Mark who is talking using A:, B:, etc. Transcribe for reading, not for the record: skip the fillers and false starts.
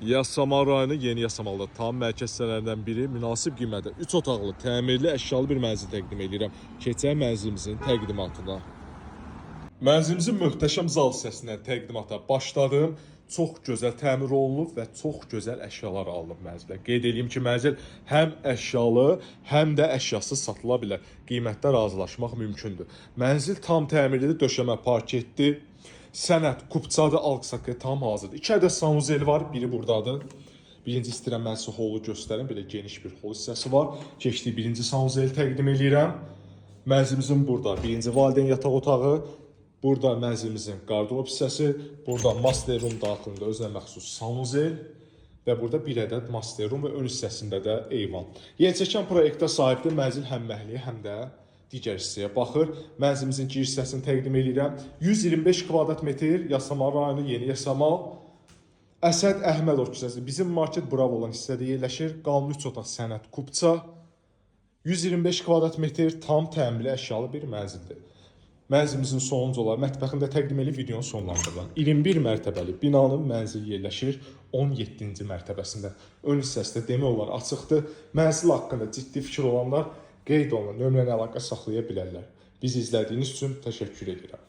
A: Yasamal rayonu Yeni Yasamalda tam mərkəz hissələrindən biri münasib qiymətə 3 otaqlı, təmirli, əşyalı bir mənzil təqdim edirəm. Keçək mənzilimizin təqdimatına. Mənzilimizin möhtəşəm zal hissəsindən təqdimata başladım. Çox gözəl təmir olunub və çox gözəl əşyalar alınıb mənzilə. Qeyd edeyim ki, mənzil həm əşyalı, həm də əşyasız satıla bilər. Qiymətdə razılaşmaq mümkündür. Mənzil tam təmirlidir, döşəmə parketdir. Sənət, kupçadır, alqısakı tam hazırdır. 2 ədəd sanuzeli var, biri buradadır. Birinci istəyirəm mən sizə holu göstərim. Belə geniş bir hol hissəsi var. Keçdik birinci sanuzeli təqdim edirəm. Mənzilimizin burada birinci valideyn yataq otağı. Burada mənzilimizin qardırob hissəsi. Burada master room daxilində özünə məxsus sanuzel. Və burada bir ədəd master room və ön hissəsində də eyvan. Yeniçəkən proyektə sahibdir. Mənzil həm məhəlliyə, həm də digər hissəyə baxır. Mənzilimizin giriş hissəsini təqdim edirəm. 125 kvadrat metr, Yasamal rayonu, Yeni Yasamal. Əsəd Əhmədov küçəsi. Bizim market Bravo olan hissədə yerləşir. Qanun 3 otaq sənət kupça. 125 kvadrat metr tam təmirli əşyalı bir mənzildir. Mənzilimizin sonuncu olaraq mətbəxində təqdim edilib videonun sonlandırılan 21 mərtəbəli binanın mənzil yerləşir 17-ci mərtəbəsində. Ön hissəsi də demək olar açıqdır. Mənzil haqqında ciddi fikir olanlar qeyd olunan nömrəni əlaqə saxlaya bilərlər. Bizi izlədiyiniz üçün təşəkkür edirəm.